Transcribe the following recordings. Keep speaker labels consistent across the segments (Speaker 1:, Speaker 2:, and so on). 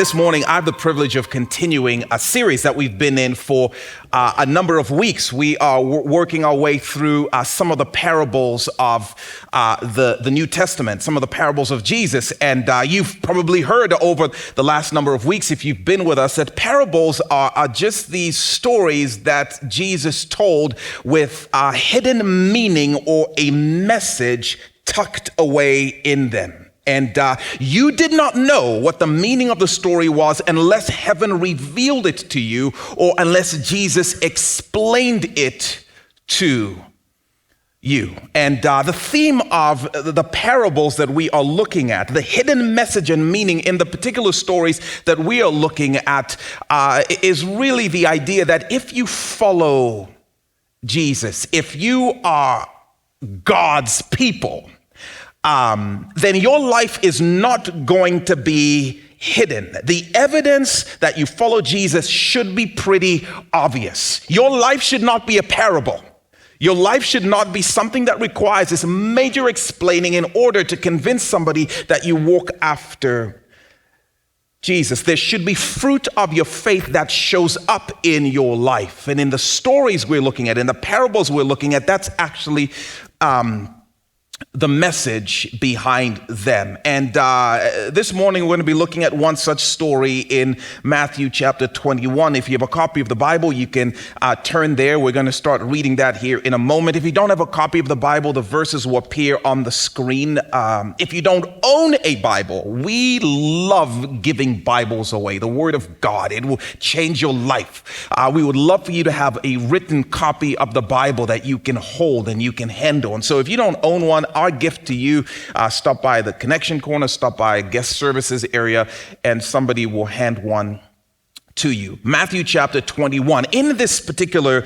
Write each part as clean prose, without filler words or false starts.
Speaker 1: This morning, I have the privilege of continuing a series that we've been in for a number of weeks. We are working our way through some of the parables of the New Testament, some of the parables of Jesus. And you've probably heard over the last number of weeks, if you've been with us, that parables are just these stories that Jesus told with a hidden meaning or a message tucked away in them. And you did not know what the meaning of the story was unless heaven revealed it to you or unless Jesus explained it to you. And the theme of the parables that we are looking at, the hidden message and meaning in the particular stories that we are looking at is really the idea that if you follow Jesus, if you are God's people, then your life is not going to be hidden. The evidence that you follow Jesus should be pretty obvious. Your life should not be a parable. Your life should not be something that requires this major explaining in order to convince somebody that you walk after Jesus. There should be fruit of your faith that shows up in your life. And in the stories we're looking at, in the parables we're looking at, that's actually the message behind them. And this morning, we're going to be looking at one such story in Matthew chapter 21. If you have a copy of the Bible, you can turn there. We're going to start reading that here in a moment. If you don't have a copy of the Bible, the verses will appear on the screen. If you don't own a Bible, we love giving Bibles away, the Word of God. It will change your life. We would love for you to have a written copy of the Bible that you can hold and you can handle. And so if you don't own one, our gift to you, stop by the Connection Corner, stop by guest services area, and somebody will hand one to you. Matthew chapter 21. In this particular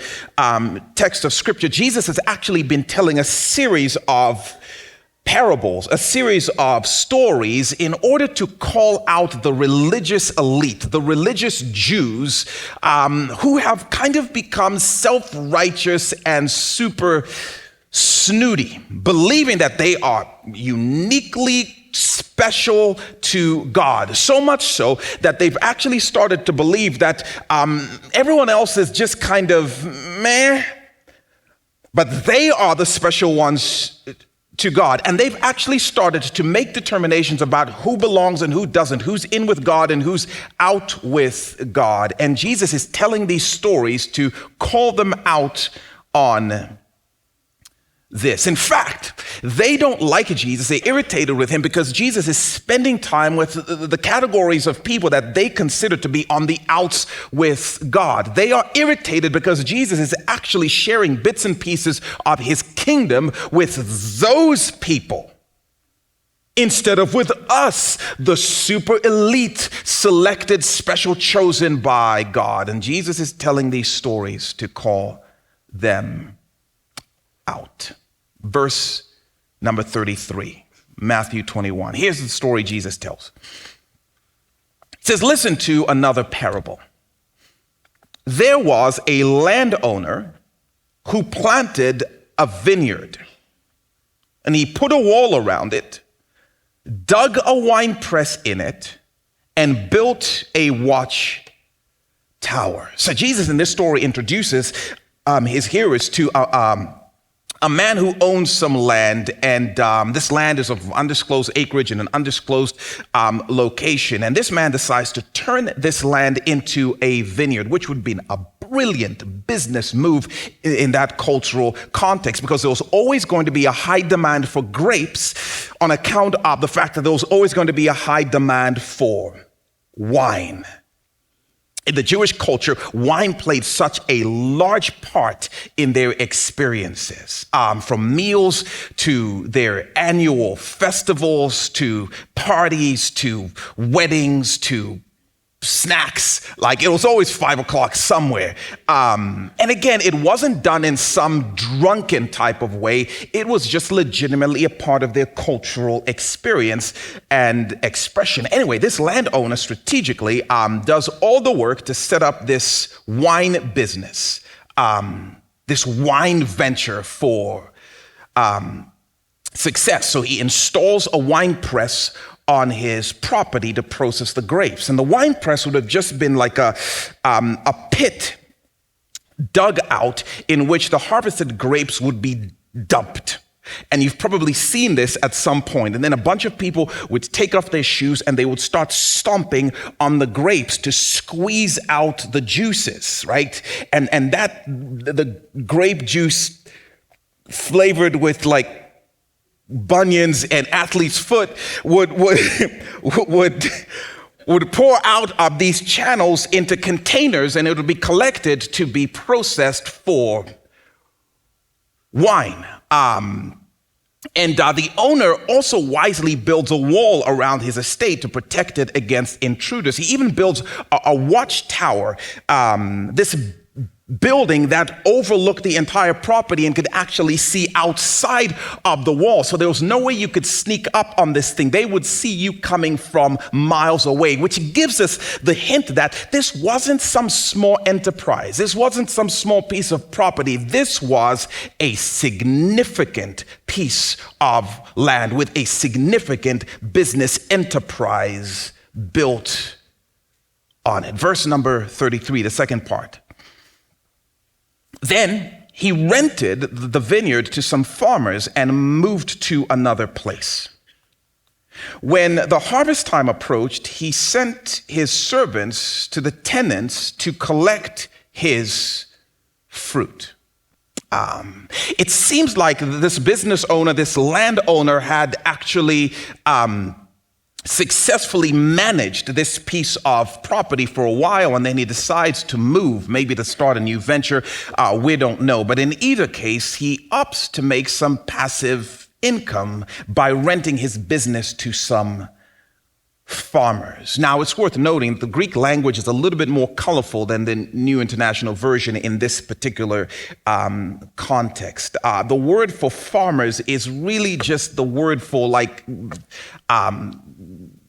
Speaker 1: text of scripture, Jesus has actually been telling a series of parables, a series of stories in order to call out the religious elite, the religious Jews who have kind of become self-righteous and super snooty, believing that they are uniquely special to God. So much so that they've actually started to believe that everyone else is just kind of meh, but they are the special ones to God. And they've actually started to make determinations about who belongs and who doesn't, who's in with God and who's out with God. And Jesus is telling these stories to call them out on this. In fact, they don't like Jesus. They're irritated with him because Jesus is spending time with the categories of people that they consider to be on the outs with God. They are irritated because Jesus is actually sharing bits and pieces of his kingdom with those people instead of with us, the super elite, selected, special, chosen by God. And Jesus is telling these stories to call them out. Verse number 33, Matthew 21. Here's the story Jesus tells. It says, listen to another parable. There was a landowner who planted a vineyard, and he put a wall around it, dug a wine press in it, and built a watch tower. So Jesus in this story introduces his hearers to a man who owns some land, and this land is of undisclosed acreage in an undisclosed location. And this man decides to turn this land into a vineyard, which would be a brilliant business move in that cultural context, because there was always going to be a high demand for grapes on account of the fact that there was always going to be a high demand for wine. In the Jewish culture, wine played such a large part in their experiences, from meals to their annual festivals, to parties, to weddings, to snacks. Like, it was always 5 o'clock somewhere. And again, it wasn't done in some drunken type of way. It was just legitimately a part of their cultural experience and expression. Anyway, this landowner strategically does all the work to set up this wine business, this wine venture for success. So he installs a wine press on his property to process the grapes. And the wine press would have just been like a pit dug out in which the harvested grapes would be dumped. And you've probably seen this at some point. And then a bunch of people would take off their shoes and they would start stomping on the grapes to squeeze out the juices, right? And that the grape juice flavored with like bunions and athlete's foot would pour out of these channels into containers, and it would be collected to be processed for wine. The owner also wisely builds a wall around his estate to protect it against intruders. He even builds a watchtower, this building that overlooked the entire property and could actually see outside of the wall. So there was no way you could sneak up on this thing. They would see you coming from miles away, which gives us the hint that this wasn't some small enterprise. This wasn't some small piece of property. This was a significant piece of land with a significant business enterprise built on it. Verse number 33, the second part. Then he rented the vineyard to some farmers and moved to another place. When the harvest time approached, he sent his servants to the tenants to collect his fruit. It seems like this business owner, this landowner, had actually successfully managed this piece of property for a while, and then he decides to move, maybe to start a new venture. We don't know. But in either case, he opts to make some passive income by renting his business to some farmers. Now, it's worth noting the Greek language is a little bit more colorful than the New International Version in this particular context. The word for farmers is really just the word for like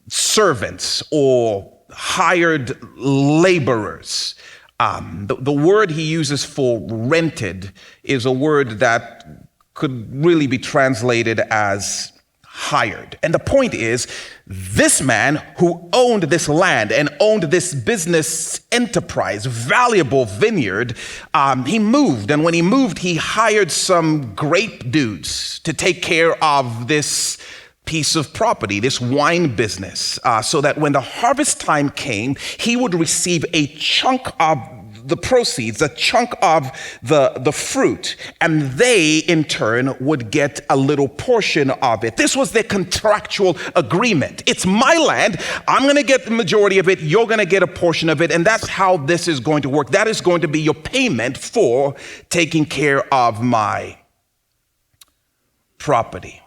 Speaker 1: servants or hired laborers. The word he uses for rented is a word that could really be translated as hired. And the point is, this man who owned this land and owned this business enterprise, valuable vineyard, he moved. And when he moved, he hired some grape dudes to take care of this piece of property, this wine business, so that when the harvest time came, he would receive a chunk of the proceeds, a chunk of the fruit, and they in turn would get a little portion of it. This was their contractual agreement. It's my land. I'm going to get the majority of it. You're going to get a portion of it. And that's how this is going to work. That is going to be your payment for taking care of my property.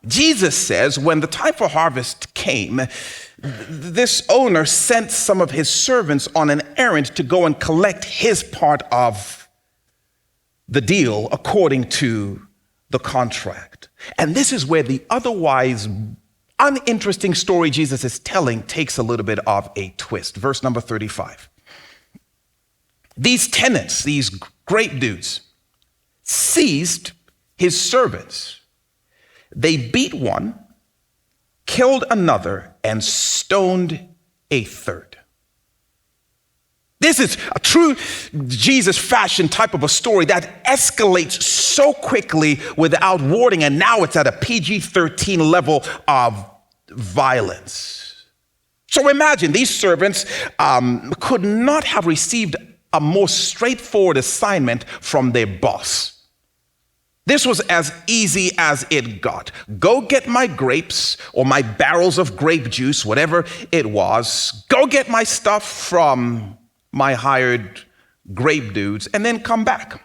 Speaker 1: Jesus says when the time for harvest came, this owner sent some of his servants on an errand to go and collect his part of the deal according to the contract. And this is where the otherwise uninteresting story Jesus is telling takes a little bit of a twist. Verse number 35. These tenants, these grape dudes, seized his servants. They beat one, killed another, and stoned a third. This is a true Jesus fashion type of a story that escalates so quickly without warning, and now it's at a PG-13 level of violence. So imagine these servants could not have received a more straightforward assignment from their boss. This was as easy as it got. Go get my grapes or my barrels of grape juice, whatever it was. Go get my stuff from my hired grape dudes and then come back.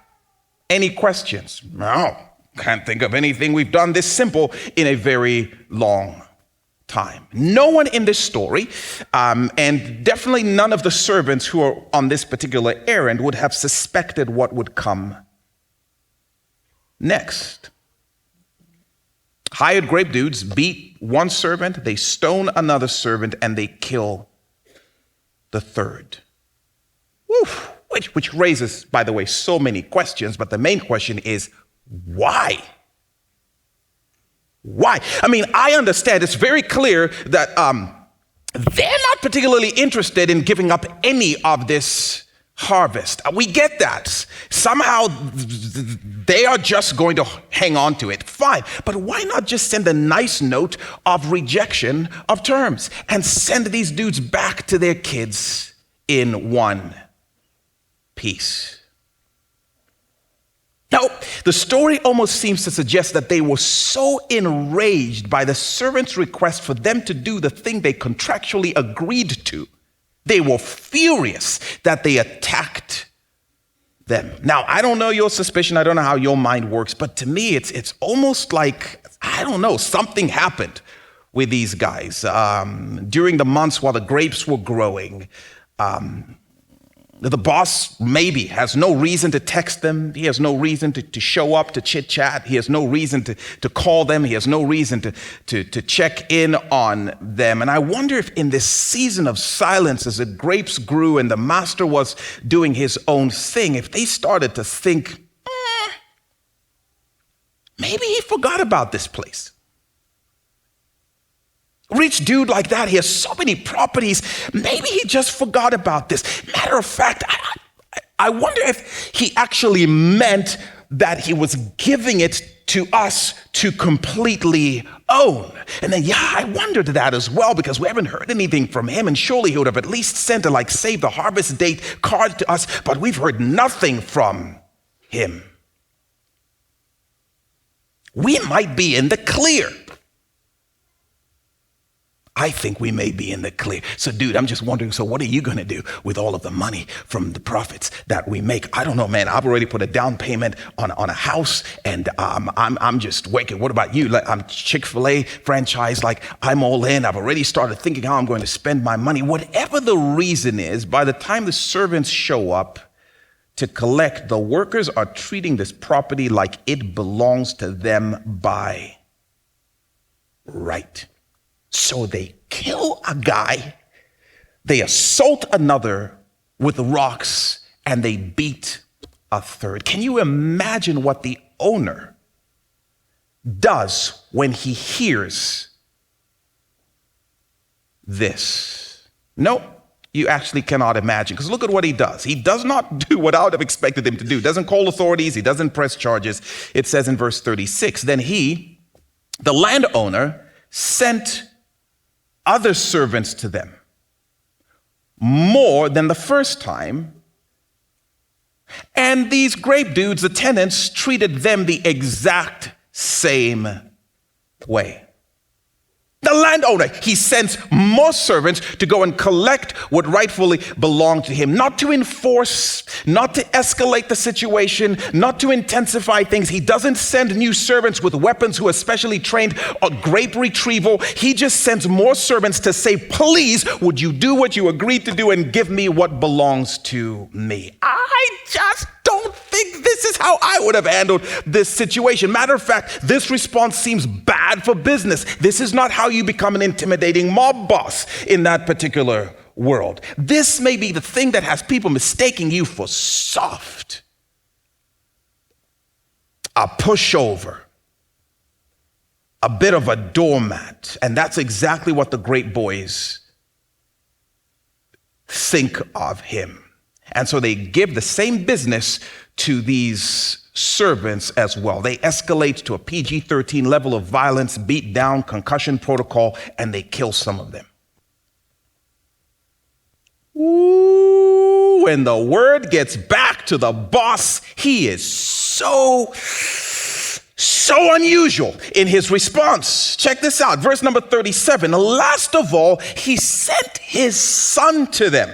Speaker 1: Any questions? No, can't think of anything we've done this simple in a very long time. No one in this story, and definitely none of the servants who are on this particular errand would have suspected what would come next. Hired grape dudes beat one servant, they stone another servant, and they kill the third. Woo, which raises, by the way, so many questions, but the main question is, why? Why? I mean, I understand. It's very clear that they're not particularly interested in giving up any of this harvest. We get that. Somehow they are just going to hang on to it. Fine. But why not just send a nice note of rejection of terms and send these dudes back to their kids in one piece? Now, the story almost seems to suggest that they were so enraged by the servant's request for them to do the thing they contractually agreed to. They were furious that they attacked them. Now, I don't know your suspicion. I don't know how your mind works, but to me, it's almost like, I don't know, something happened with these guys. During the months while the grapes were growing, the boss maybe has no reason to text them. He has no reason to show up to chit chat. He has no reason to call them. He has no reason to check in on them. And I wonder if in this season of silence, as the grapes grew and the master was doing his own thing, if they started to think, maybe he forgot about this place. Rich dude like that, he has so many properties. Maybe he just forgot about this. Matter of fact, I wonder if he actually meant that he was giving it to us to completely own. And then, I wondered that as well, because we haven't heard anything from him. And surely he would have at least sent a save the harvest date card to us, but we've heard nothing from him. We might be in the clear. I think we may be in the clear. So, dude, I'm just wondering, so what are you going to do with all of the money from the profits that we make? I don't know, man. I've already put a down payment on a house, and I'm just waiting. What about you? I'm Chick-fil-A franchise. I'm all in. I've already started thinking how I'm going to spend my money. Whatever the reason is, by the time the servants show up to collect, the workers are treating this property like it belongs to them by right. So they kill a guy, they assault another with rocks, and they beat a third. Can you imagine what the owner does when he hears this? No, you actually cannot imagine, because look at what he does. He does not do what I would have expected him to do. Doesn't call authorities. He doesn't press charges. It says in verse 36, then he, the landowner, sent other servants to them, more than the first time. And these grape dudes, the tenants, treated them the exact same way. The landowner, he sends more servants to go and collect what rightfully belonged to him, not to enforce, not to escalate the situation, not to intensify things. He doesn't send new servants with weapons who are specially trained on grape retrieval. He just sends more servants to say, please, would you do what you agreed to do and give me what belongs to me? I just don't think this is how I would have handled this situation. Matter of fact, this response seems bad for business. This is not how you become an intimidating mob boss in that particular world. This may be the thing that has people mistaking you for soft, a pushover, a bit of a doormat. And that's exactly what the great boys think of him. And so they give the same business to these servants as well. They escalate to a PG-13 level of violence, beat down, concussion protocol, and they kill some of them. Ooh, when the word gets back to the boss, he is so unusual in his response. Check this out. Verse number 37. Last of all, he sent his son to them.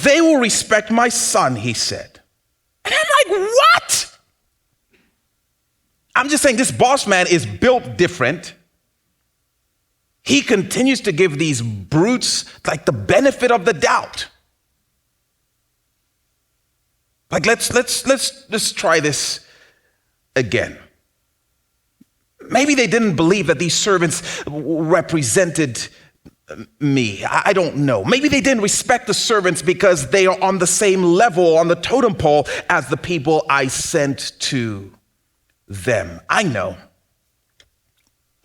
Speaker 1: They will respect my son, he said. And I'm like, what? I'm just saying this boss man is built different. He continues to give these brutes the benefit of the doubt. Let's try this again. Maybe they didn't believe that these servants represented me. I don't know. Maybe they didn't respect the servants because they are on the same level on the totem pole as the people I sent to them. I know.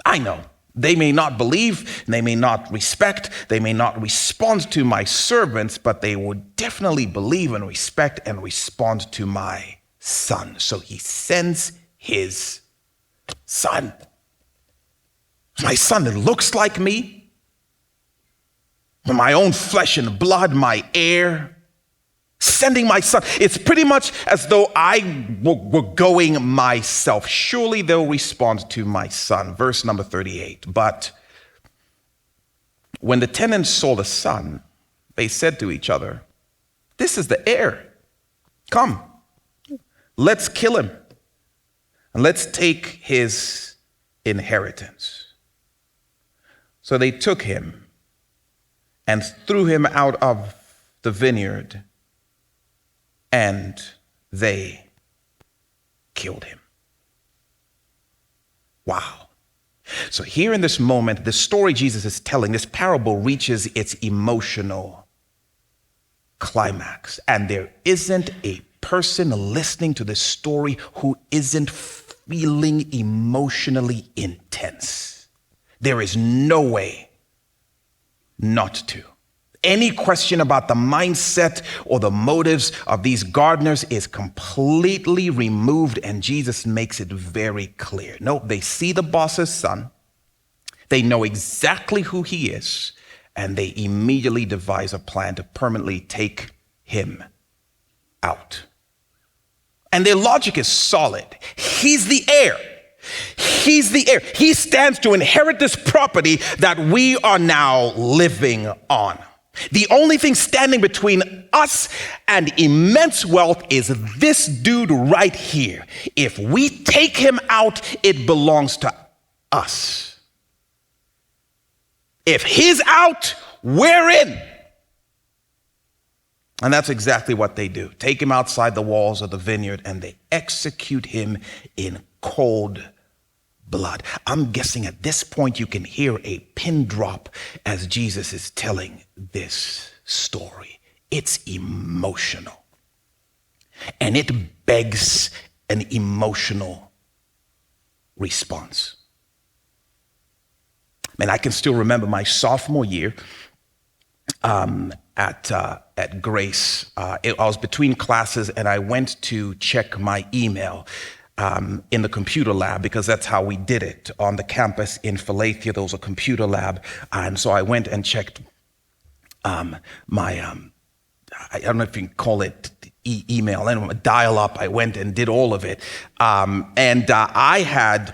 Speaker 1: I know they may not believe, they may not respect, they may not respond to my servants, but they would definitely believe and respect and respond to my son. So he sends his son. My son that looks like me, my own flesh and blood, my heir, sending my son. It's pretty much as though I were going myself. Surely they'll respond to my son. Verse number 38. But when the tenants saw the son, they said to each other, "This is the heir. Come, let's kill him, and let's take his inheritance." So they took him and threw him out of the vineyard, and they killed him. Wow. So here in this moment, the story Jesus is telling, this parable reaches its emotional climax. And there isn't a person listening to this story who isn't feeling emotionally intense. There is no way not to. Any question about the mindset or the motives of these gardeners is completely removed, and Jesus makes it very clear. No, they see the boss's son, they know exactly who he is, and they immediately devise a plan to permanently take him out. And their logic is solid. He's the heir. He's the heir. He stands to inherit this property that we are now living on. The only thing standing between us and immense wealth is this dude right here. If we take him out, it belongs to us. If he's out, we're in. And that's exactly what they do. Take him outside the walls of the vineyard and they execute him in cold blood. I'm guessing at this point you can hear a pin drop as Jesus is telling this story. It's emotional. And it begs an emotional response. Man, I can still remember my sophomore year at Grace. I was between classes and I went to check my email in the computer lab, because that's how we did it on the campus in Philadelphia. There was a computer lab, and so I went and checked I don't know if you can call it email, and dial up. I went and did all of it, and I had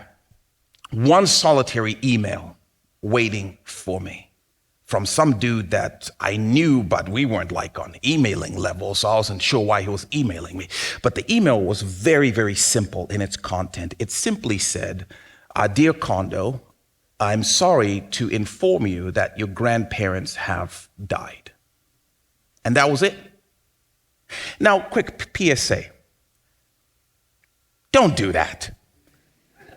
Speaker 1: one solitary email waiting for me from some dude that I knew, but we weren't like on emailing level, so I wasn't sure why he was emailing me. But the email was very, very simple in its content. It simply said, "Dear Kondo, I'm sorry to inform you that your grandparents have died." And that was it. Now, quick PSA. Don't do that.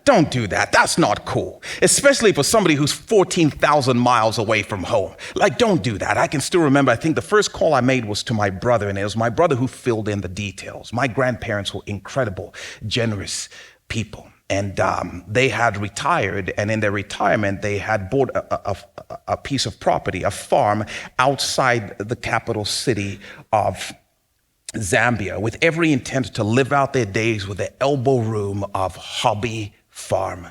Speaker 1: Don't do that. That's not cool. Especially for somebody who's 14,000 miles away from home. Like, don't do that. I can still remember, I think the first call I made was to my brother, and it was my brother who filled in the details. My grandparents were incredible, generous people. And they had retired, and in their retirement, they had bought a piece of property, a farm outside the capital city of Zambia, with every intent to live out their days with the elbow room of hobby farm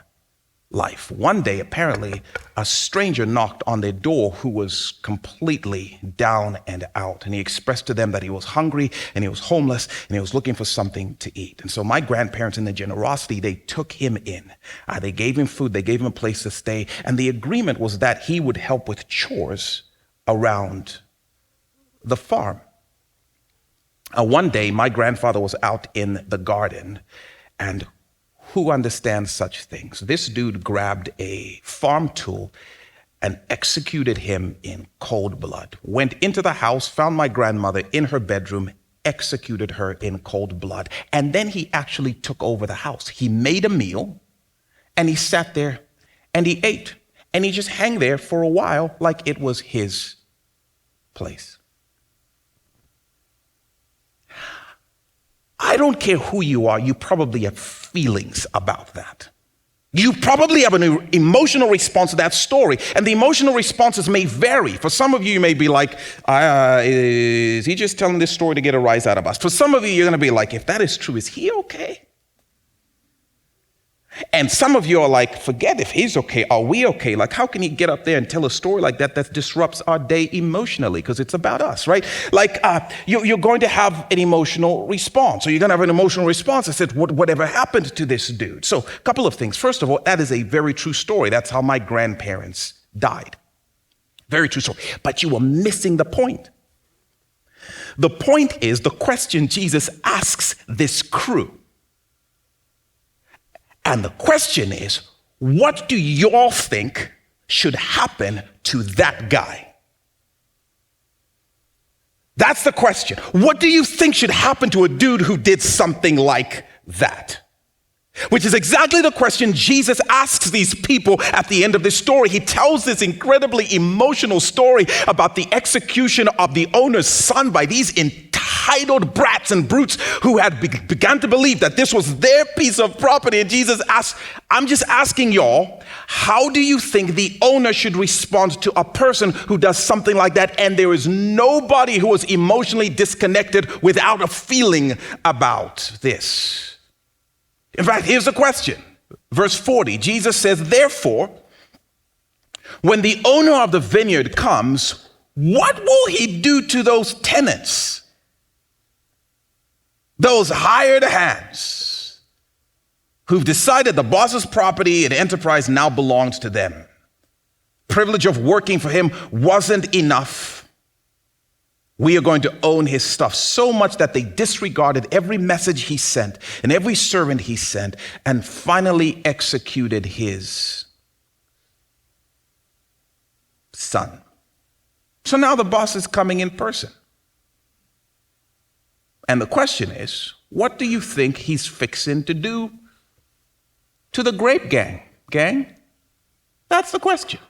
Speaker 1: life. One day, apparently, a stranger knocked on their door who was completely down and out. And he expressed to them that he was hungry and he was homeless and he was looking for something to eat. And so my grandparents, in their generosity, they took him in. They gave him food, they gave him a place to stay. And the agreement was that he would help with chores around the farm. One day, my grandfather was out in the garden, and who understands such things? This dude grabbed a farm tool and executed him in cold blood. Went into the house, found my grandmother in her bedroom, executed her in cold blood. And then he actually took over the house. He made a meal, and he sat there, and he ate. And he just hung there for a while like it was his place. I don't care who you are, you probably have feelings about that. You probably have an emotional response to that story, and the emotional responses may vary. For some of you, you may be like, is he just telling this story to get a rise out of us? For some of you, you're going to be like, if that is true, is he okay? And some of you are like, forget if he's okay, are we okay? Like, how can he get up there and tell a story like that that disrupts our day emotionally? Because it's about us, right? Like, you're going to have an emotional response. So you're going to have an emotional response. I said, whatever happened to this dude? So a couple of things. First of all, that is a very true story. That's how my grandparents died. Very true story. But you are missing the point. The point is the question Jesus asks this crew. And the question is, what do y'all think should happen to that guy? That's the question. What do you think should happen to a dude who did something like that? Which is exactly the question Jesus asks these people at the end of this story. He tells this incredibly emotional story about the execution of the owner's son by these entitled brats and brutes who had begun to believe that this was their piece of property. And Jesus asks, I'm just asking y'all, how do you think the owner should respond to a person who does something like that? And there is nobody who is emotionally disconnected without a feeling about this. In fact, here's the question. Verse 40, Jesus says, therefore, when the owner of the vineyard comes, what will he do to those tenants? Those hired hands who've decided the boss's property and enterprise now belongs to them. Privilege of working for him wasn't enough. We are going to own his stuff, so much that they disregarded every message he sent and every servant he sent and finally executed his son. So now the boss is coming in person. And the question is, what do you think he's fixing to do to the grape gang? That's the question.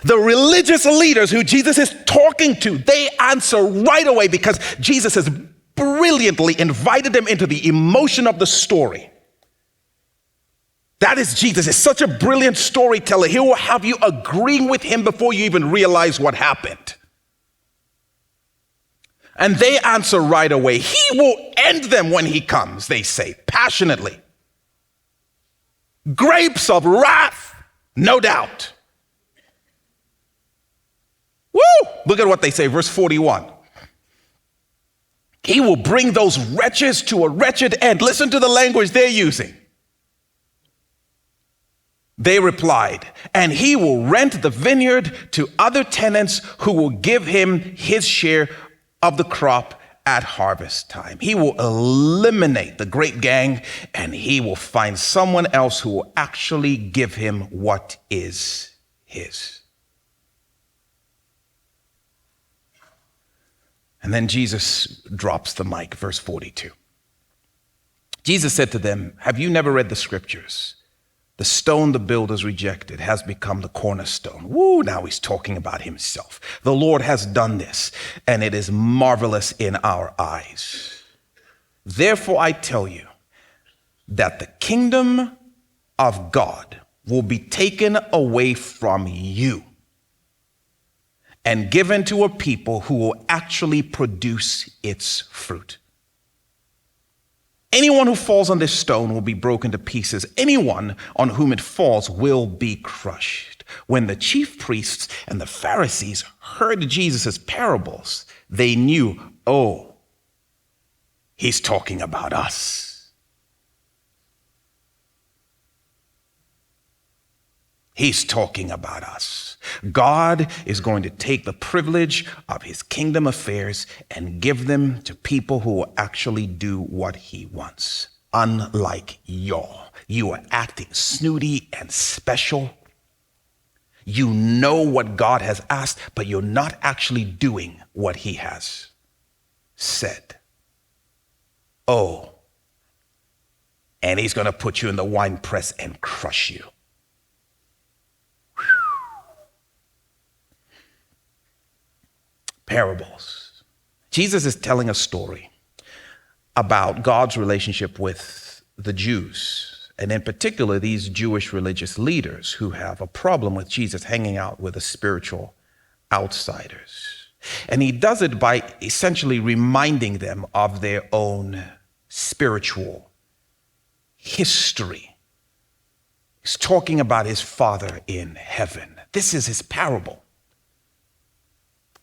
Speaker 1: The religious leaders who Jesus is talking to, they answer right away because Jesus has brilliantly invited them into the emotion of the story. That is Jesus. He's such a brilliant storyteller. He will have you agreeing with him before you even realize what happened. And they answer right away. He will end them when he comes, they say passionately. Grapes of wrath, no doubt. Woo! Look at what they say, verse 41. He will bring those wretches to a wretched end. Listen to the language they're using. They replied, and he will rent the vineyard to other tenants who will give him his share of the crop at harvest time. He will eliminate the grape gang, and he will find someone else who will actually give him what is his. And then Jesus drops the mic, verse 42. Jesus said to them, have you never read the scriptures? The stone the builders rejected has become the cornerstone. Woo, now he's talking about himself. The Lord has done this, and it is marvelous in our eyes. Therefore, I tell you that the kingdom of God will be taken away from you and given to a people who will actually produce its fruit. Anyone who falls on this stone will be broken to pieces. Anyone on whom it falls will be crushed. When the chief priests and the Pharisees heard Jesus' parables, they knew, oh, he's talking about us. He's talking about us. God is going to take the privilege of his kingdom affairs and give them to people who will actually do what he wants. Unlike y'all. You are acting snooty and special. You know what God has asked, but you're not actually doing what he has said. Oh, and he's going to put you in the wine press and crush you. Parables. Jesus is telling a story about God's relationship with the Jews, and in particular, these Jewish religious leaders who have a problem with Jesus hanging out with the spiritual outsiders. And he does it by essentially reminding them of their own spiritual history. He's talking about his Father in heaven. This is his parable.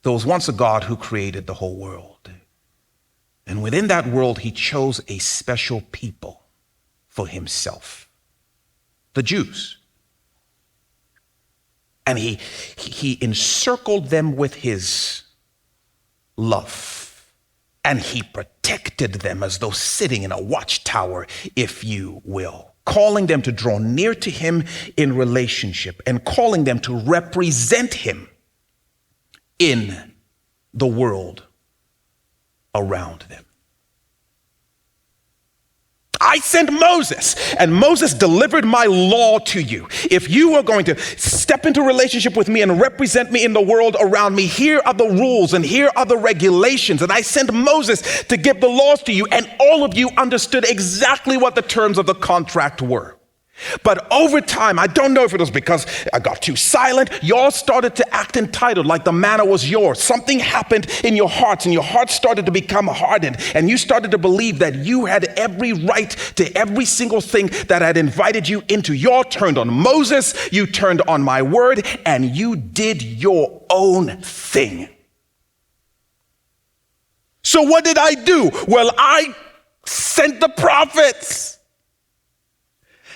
Speaker 1: There was once a God who created the whole world. And within that world, he chose a special people for himself, the Jews. And he encircled them with his love. And he protected them as though sitting in a watchtower, if you will, calling them to draw near to him in relationship and calling them to represent him in the world around them. I sent Moses, and Moses delivered my law to you. If you are going to step into relationship with me and represent me in the world around me, here are the rules and here are the regulations. And I sent Moses to give the laws to you, and all of you understood exactly what the terms of the contract were. But over time, I don't know if it was because I got too silent, y'all started to act entitled, like the manna was yours. Something happened in your hearts, and your hearts started to become hardened, and you started to believe that you had every right to every single thing that had invited you into. Y'all turned on Moses, you turned on my word, and you did your own thing. So what did I do? Well, I sent the prophets.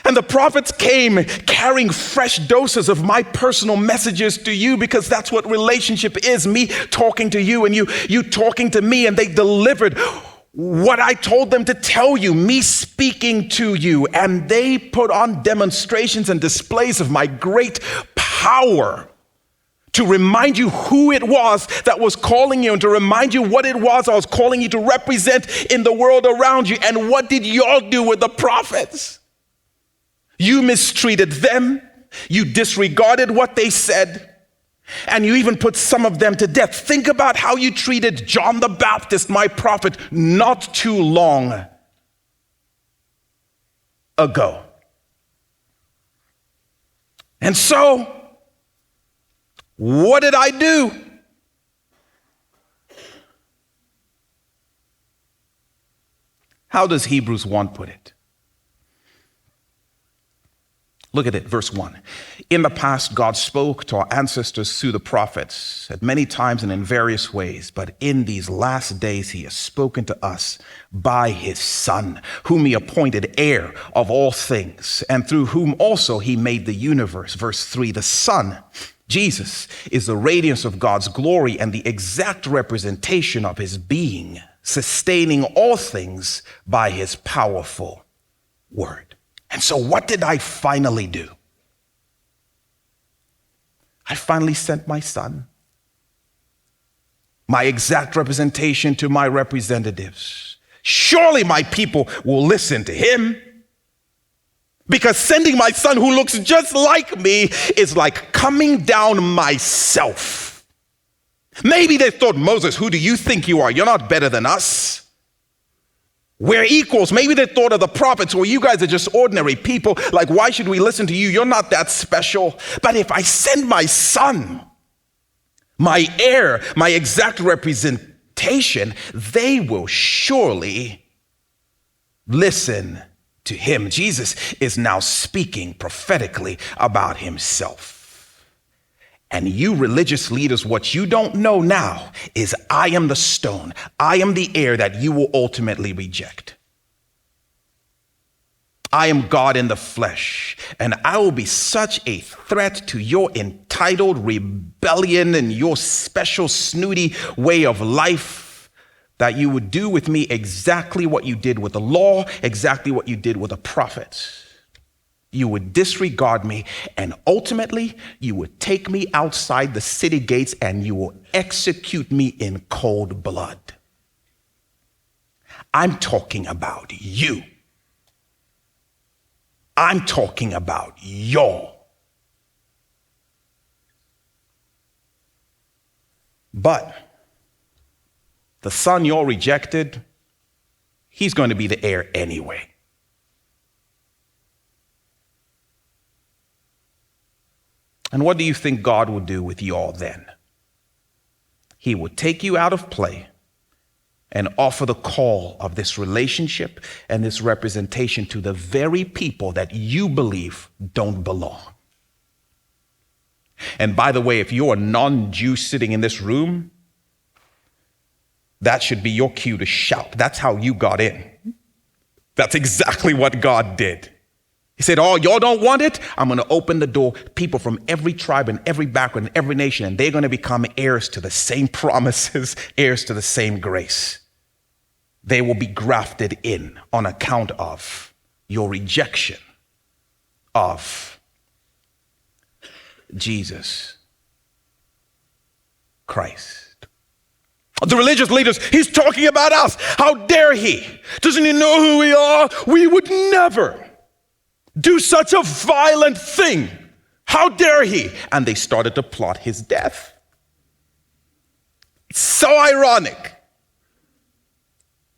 Speaker 1: And the prophets came carrying fresh doses of my personal messages to you, because that's what relationship is, me talking to you and you talking to me. And they delivered what I told them to tell you, me speaking to you. And they put on demonstrations and displays of my great power to remind you who it was that was calling you, and to remind you what it was I was calling you to represent in the world around you. And what did y'all do with the prophets? You mistreated them, you disregarded what they said, and you even put some of them to death. Think about how you treated John the Baptist, my prophet, not too long ago. And so, what did I do? How does Hebrews 1 put it? Look at it, verse 1. In the past, God spoke to our ancestors through the prophets at many times and in various ways. But in these last days, he has spoken to us by his Son, whom he appointed heir of all things, and through whom also he made the universe. Verse 3, the Son, Jesus, is the radiance of God's glory and the exact representation of his being, sustaining all things by his powerful word. And so what did I finally do? I finally sent my Son, my exact representation to my representatives. Surely my people will listen to him, because sending my Son, who looks just like me, is like coming down myself. Maybe they thought, Moses, who do you think you are? You're not better than us. We're equals. Maybe they thought of the prophets, well, you guys are just ordinary people. Like, why should we listen to you? You're not that special. But if I send my Son, my heir, my exact representation, they will surely listen to him. Jesus is now speaking prophetically about himself. And you religious leaders, what you don't know now is I am the stone. I am the heir that you will ultimately reject. I am God in the flesh, and I will be such a threat to your entitled rebellion and your special snooty way of life that you would do with me exactly what you did with the law, exactly what you did with the prophets. You would disregard me, and ultimately you would take me outside the city gates and you will execute me in cold blood. I'm talking about you. I'm talking about y'all. But the Son y'all rejected, he's going to be the heir anyway. And what do you think God would do with you all then? He would take you out of play and offer the call of this relationship and this representation to the very people that you believe don't belong. And by the way, if you're a non-Jew sitting in this room, that should be your cue to shout. That's how you got in. That's exactly what God did. He said, oh, y'all don't want it? I'm going to open the door. People from every tribe and every background and every nation, and they're going to become heirs to the same promises, heirs to the same grace. They will be grafted in on account of your rejection of Jesus Christ. The religious leaders, he's talking about us. How dare he? Doesn't he know who we are? We would never do such a violent thing. How dare he? And they started to plot his death. It's so ironic.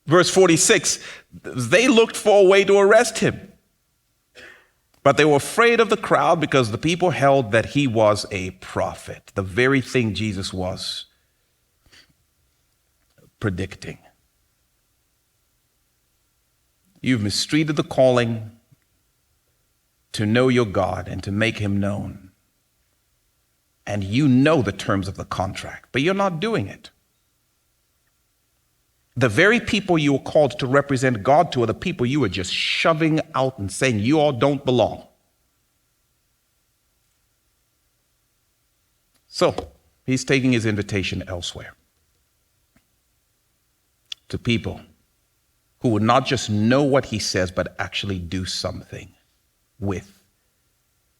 Speaker 1: Verse 46, they looked for a way to arrest him, but they were afraid of the crowd because the people held that he was a prophet, the very thing Jesus was predicting. You've mistreated the calling to know your God and to make him known. And you know the terms of the contract, but you're not doing it. The very people you were called to represent God to are the people you are just shoving out and saying you all don't belong. So he's taking his invitation elsewhere to people who would not just know what he says, but actually do something with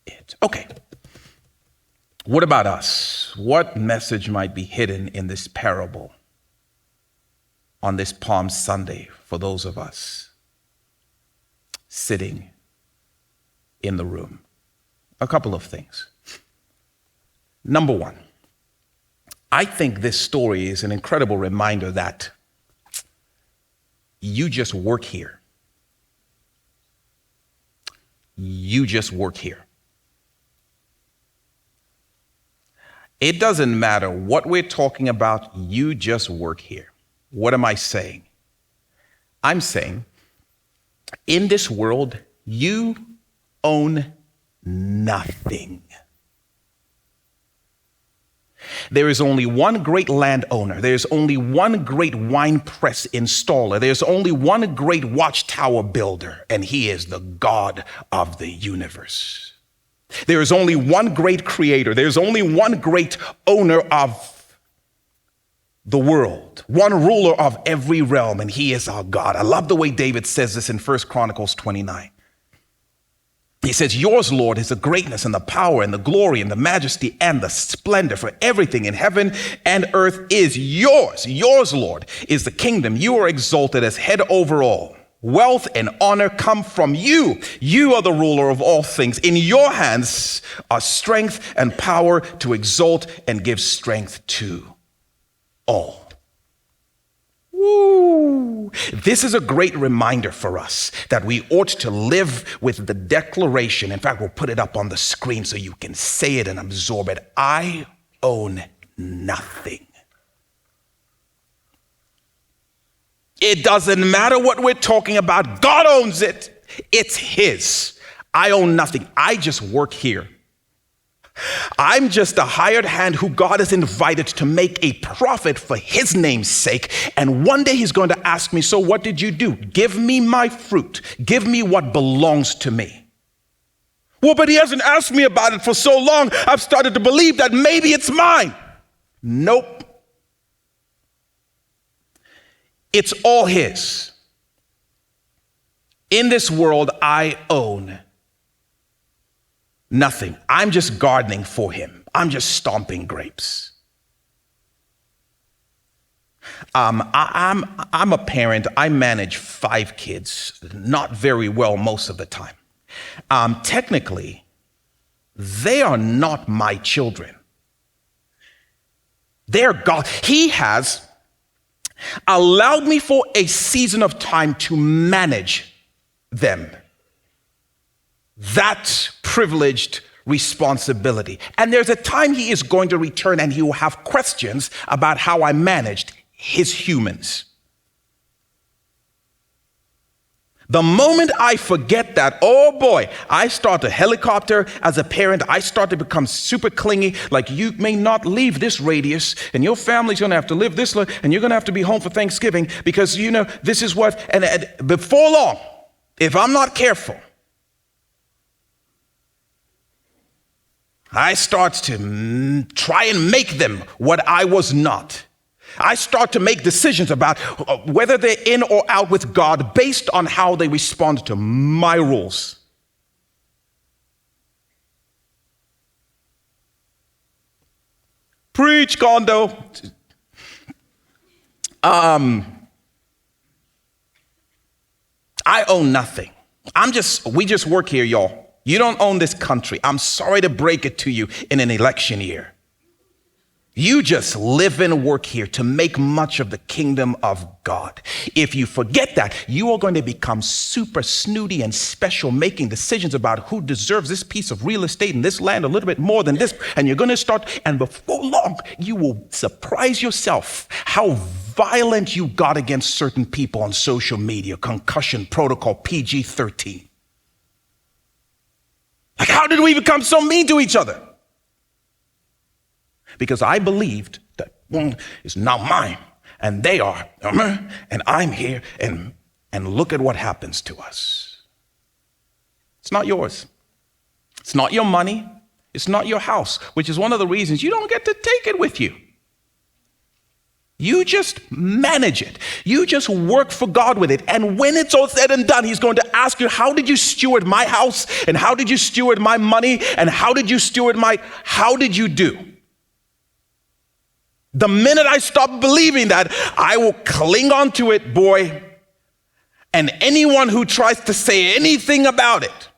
Speaker 1: it. Okay. What about us? What message might be hidden in this parable on this Palm Sunday for those of us sitting in the room? A couple of things. Number one, I think this story is an incredible reminder that you just work here. You just work here. It doesn't matter what we're talking about, you just work here. What am I saying? I'm saying, in this world, you own nothing. There is only one great landowner. There's only one great wine press installer. There's only one great watchtower builder, and he is the God of the universe. There is only one great creator. There's only one great owner of the world, one ruler of every realm, and he is our God. I love the way David says this in 1 Chronicles 29. He says, yours, Lord, is the greatness and the power and the glory and the majesty and the splendor, for everything in heaven and earth is yours. Yours, Lord, is the kingdom. You are exalted as head over all. Wealth and honor come from you. You are the ruler of all things. In your hands are strength and power to exalt and give strength to all. Woo. This is a great reminder for us that we ought to live with the declaration. In fact, we'll put it up on the screen so you can say it and absorb it. I own nothing. It doesn't matter what we're talking about. God owns it. It's his. I own nothing. I just work here. I'm just a hired hand who God has invited to make a profit for his name's sake. And one day he's going to ask me, so what did you do? Give me my fruit. Give me what belongs to me. Well, but he hasn't asked me about it for so long. I've started to believe that maybe it's mine. Nope. It's all his. In this world, I own nothing. I'm just gardening for him. I'm just stomping grapes. I'm a parent. I manage 5 kids, not very well most of the time. Technically, they are not my children. They're God. He has allowed me for a season of time to manage them. That privileged responsibility. And there's a time he is going to return and he will have questions about how I managed his humans. The moment I forget that, oh boy, I start to helicopter as a parent. I start to become super clingy. Like, you may not leave this radius and your family's going to have to live this, and you're going to have to be home for Thanksgiving because, this is what, and before long, if I'm not careful, I start to try and make them what I was not. I start to make decisions about whether they're in or out with God based on how they respond to my rules. Preach, Kondo. I own nothing. We just work here, y'all. You don't own this country. I'm sorry to break it to you in an election year. You just live and work here to make much of the kingdom of God. If you forget that, you are going to become super snooty and special, making decisions about who deserves this piece of real estate in this land a little bit more than this. And you're going to start, and before long, you will surprise yourself how violent you got against certain people on social media. Concussion protocol, PG-13. Like, how did we become so mean to each other? Because I believed that one is not mine, and they are, and I'm here, and look at what happens to us. It's not yours. It's not your money. It's not your house, which is one of the reasons you don't get to take it with you. You just manage it. You just work for God with it. And when it's all said and done, he's going to ask you, how did you steward my house? And how did you steward my money? And how did you steward how did you do? The minute I stop believing that, I will cling on to it, boy. And anyone who tries to say anything about it,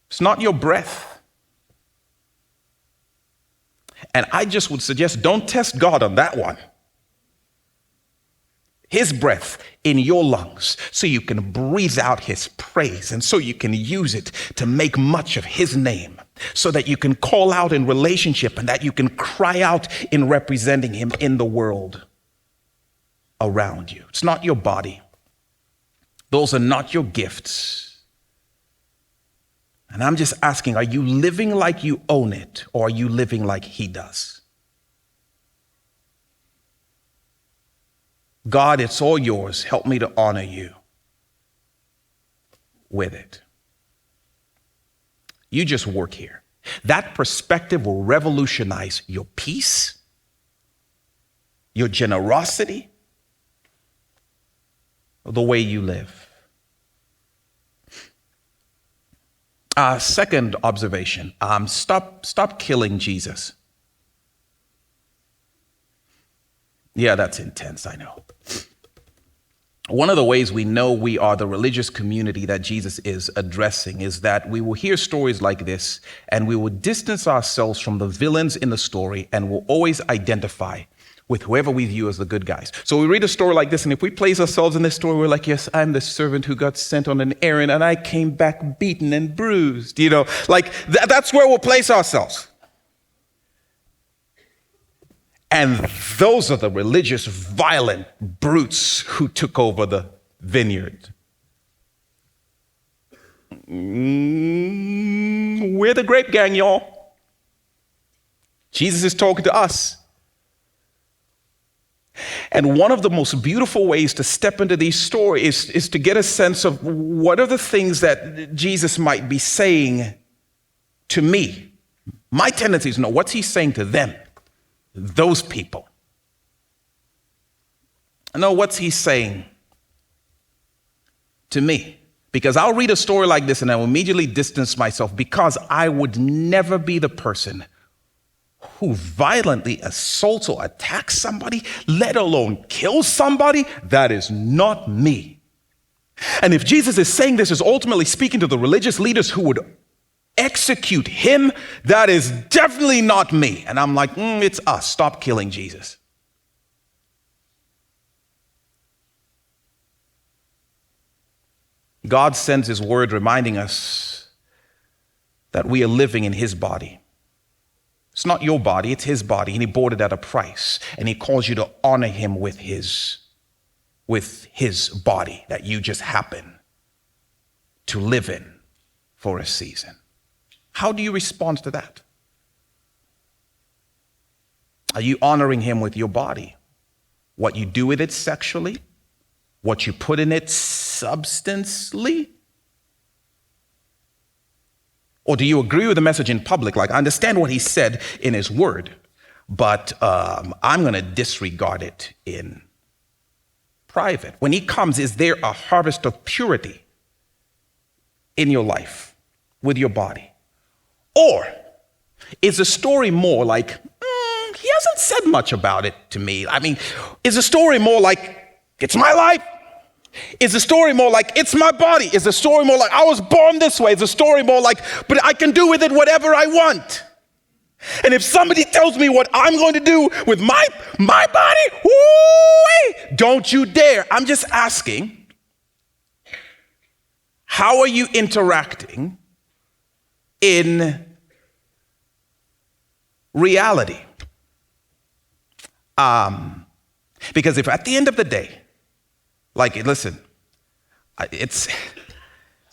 Speaker 1: it's not your breath. And I just would suggest, don't test God on that one. His breath in your lungs so you can breathe out his praise and so you can use it to make much of his name, so that you can call out in relationship and that you can cry out in representing him in the world around you. It's not your body. Those are not your gifts. And I'm just asking, are you living like you own it, or are you living like he does? God, it's all yours. Help me to honor you with it. You just work here. That perspective will revolutionize your peace, your generosity, the way you live. Second observation, stop killing Jesus. Yeah, that's intense, I know. One of the ways we know we are the religious community that Jesus is addressing is that we will hear stories like this and we will distance ourselves from the villains in the story and will always identify with whoever we view as the good guys. So we read a story like this, and if we place ourselves in this story, we're like, yes, I'm the servant who got sent on an errand and I came back beaten and bruised, like that's where we'll place ourselves. And those are the religious, violent brutes who took over the vineyard. We're the grape gang, y'all. Jesus is talking to us. And one of the most beautiful ways to step into these stories is to get a sense of what are the things that Jesus might be saying to me. My tendency is to know what's he saying to them. Those people. I know what's he saying to me. Because I'll read a story like this and I will immediately distance myself, because I would never be the person who violently assaults or attacks somebody, let alone kills somebody. That is not me. And if Jesus is saying this is ultimately speaking to the religious leaders who would execute him, that is definitely not me. And I'm like, it's us. Stop killing Jesus. God sends his word reminding us that we are living in his body. It's not your body, it's his body, and he bought it at a price. And he calls you to honor him with his body that you just happen to live in for a season. How do you respond to that? Are you honoring him with your body? What you do with it sexually? What you put in it substantially? Or do you agree with the message in public? Like, I understand what he said in his word, but I'm going to disregard it in private. When he comes, is there a harvest of purity in your life with your body? Or is the story more like, he hasn't said much about it to me? I mean, is the story more like, it's my life? Is the story more like, it's my body? Is the story more like, I was born this way? Is the story more like, but I can do with it whatever I want? And if somebody tells me what I'm going to do with my body, woo-wee, don't you dare. I'm just asking, how are you interacting in reality? Because if at the end of the day, like, listen, it's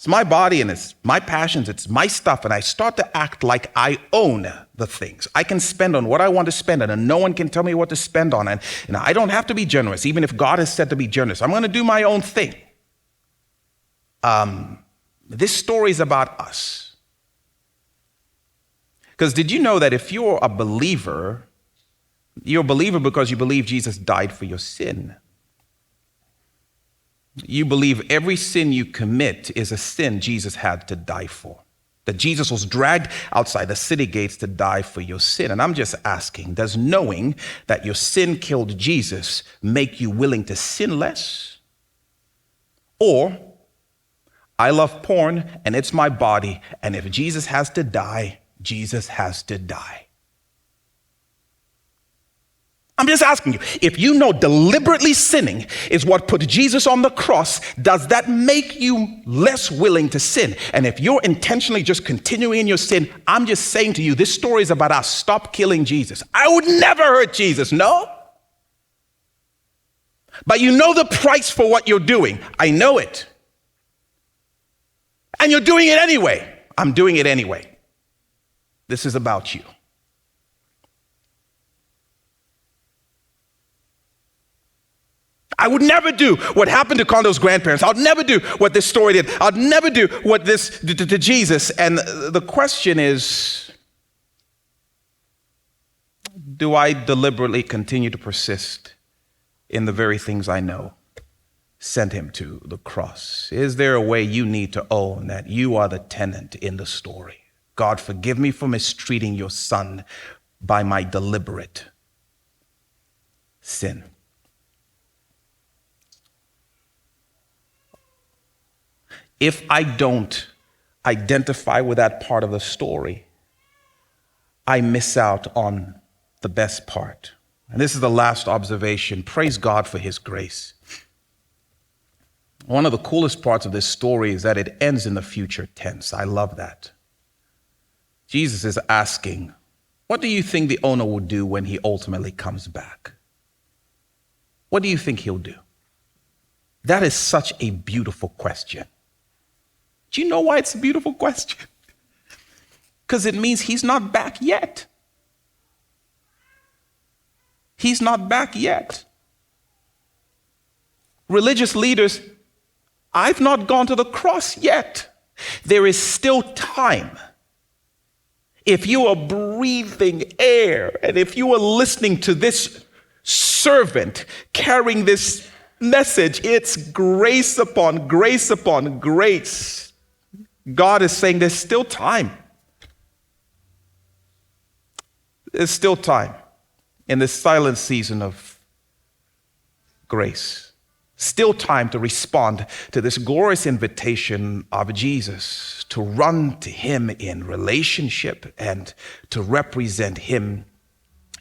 Speaker 1: my body and it's my passions, it's my stuff, and I start to act like I own the things. I can spend on what I want to spend on, and no one can tell me what to spend on, and I don't have to be generous, even if God has said to be generous. I'm going to do my own thing. This story is about us. Because did you know that if you're a believer because you believe Jesus died for your sin? You believe every sin you commit is a sin Jesus had to die for. That Jesus was dragged outside the city gates to die for your sin. And I'm just asking, does knowing that your sin killed Jesus make you willing to sin less? Or, I love porn and it's my body, and if Jesus has to die, Jesus has to die. I'm just asking you, if you know deliberately sinning is what put Jesus on the cross, does that make you less willing to sin? And if you're intentionally just continuing in your sin, I'm just saying to you, this story is about us. Stop killing Jesus. I would never hurt Jesus, no? But you know the price for what you're doing. I know it. And you're doing it anyway. I'm doing it anyway. This is about you. I would never do what happened to Condo's grandparents. I'll never do what this story did. I'll never do what this did to Jesus. And the question is, do I deliberately continue to persist in the very things I know sent him to the cross? Is there a way you need to own that you are the tenant in the story? God, forgive me for mistreating your son by my deliberate sin. If I don't identify with that part of the story, I miss out on the best part. And this is the last observation. Praise God for his grace. One of the coolest parts of this story is that it ends in the future tense. I love that. Jesus is asking, what do you think the owner will do when he ultimately comes back? What do you think he'll do? That is such a beautiful question. Do you know why it's a beautiful question? Because it means he's not back yet. He's not back yet. Religious leaders, I've not gone to the cross yet. There is still time. If you are breathing air and if you are listening to this servant carrying this message, it's grace upon grace upon grace. God is saying there's still time. There's still time in this silent season of grace. Still time to respond to this glorious invitation of Jesus to run to him in relationship and to represent him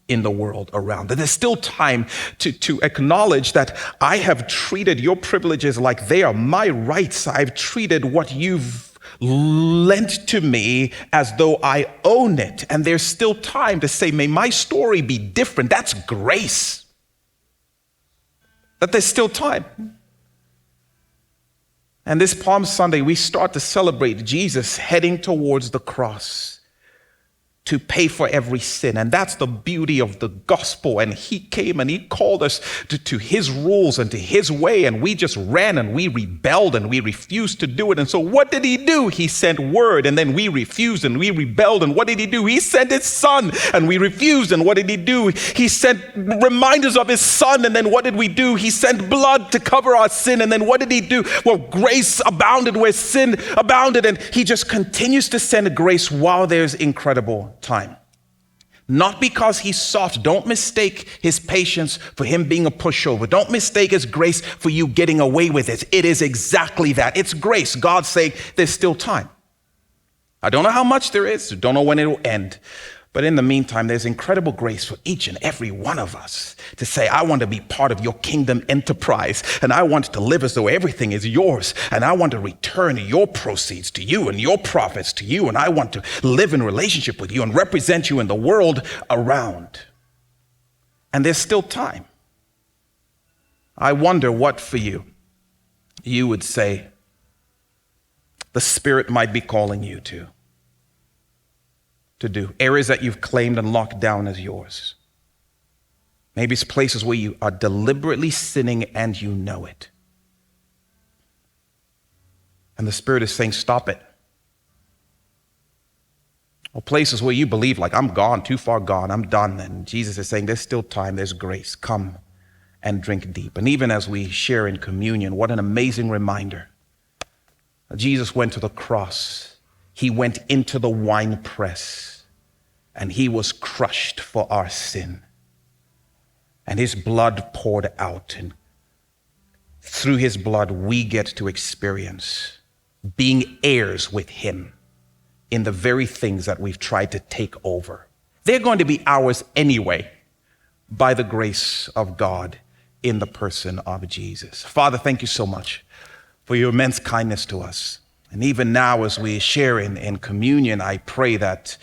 Speaker 1: in the world around. That there's still time to acknowledge that I have treated your privileges like they are my rights. I've treated what you've lent to me as though I own it. And there's still time to say, may my story be different. That's grace. That there's still time. And this Palm Sunday, we start to celebrate Jesus heading towards the cross to pay for every sin. And that's the beauty of the gospel. And he came and he called us to his rules and to his way. And we just ran and we rebelled and we refused to do it. And so what did he do? He sent word, and then we refused and we rebelled. And what did he do? He sent his son and we refused. And what did he do? He sent reminders of his son. And then what did we do? He sent blood to cover our sin. And then what did he do? Well, grace abounded where sin abounded. And he just continues to send grace while there's incredible time. Not because he's soft. Don't mistake his patience for him being a pushover. Don't mistake his grace for you getting away with it. It is exactly that. It's grace. God's saying there's still time. I don't know how much there is. Don't know when it will end. But in the meantime, there's incredible grace for each and every one of us to say, I want to be part of your kingdom enterprise, and I want to live as though everything is yours, and I want to return your proceeds to you and your profits to you, and I want to live in relationship with you and represent you in the world around. And there's still time. I wonder what for you would say the Spirit might be calling you to do. Areas that you've claimed and locked down as yours. Maybe it's places where you are deliberately sinning and you know it. And the Spirit is saying, stop it. Or places where you believe, like, I'm gone, too far gone, I'm done. And Jesus is saying, there's still time, there's grace. Come and drink deep. And even as we share in communion, what an amazing reminder. Jesus went to the cross. He went into the winepress, and he was crushed for our sin. And his blood poured out, and through his blood, we get to experience being heirs with him in the very things that we've tried to take over. They're going to be ours anyway, by the grace of God in the person of Jesus. Father, thank you so much for your immense kindness to us. And even now, as we share in communion, I pray that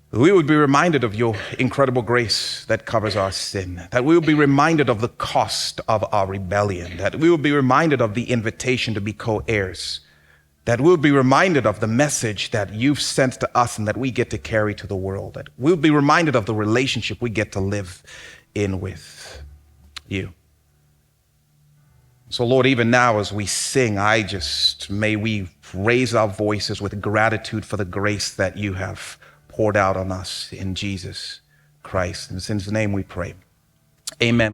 Speaker 1: we would be reminded of your incredible grace that covers our sin, that we would be reminded of the cost of our rebellion, that we would be reminded of the invitation to be co-heirs, that we would be reminded of the message that you've sent to us and that we get to carry to the world, that we would be reminded of the relationship we get to live in with you. So Lord, even now as we sing, may we raise our voices with gratitude for the grace that you have poured out on us in Jesus Christ. In his name we pray. Amen.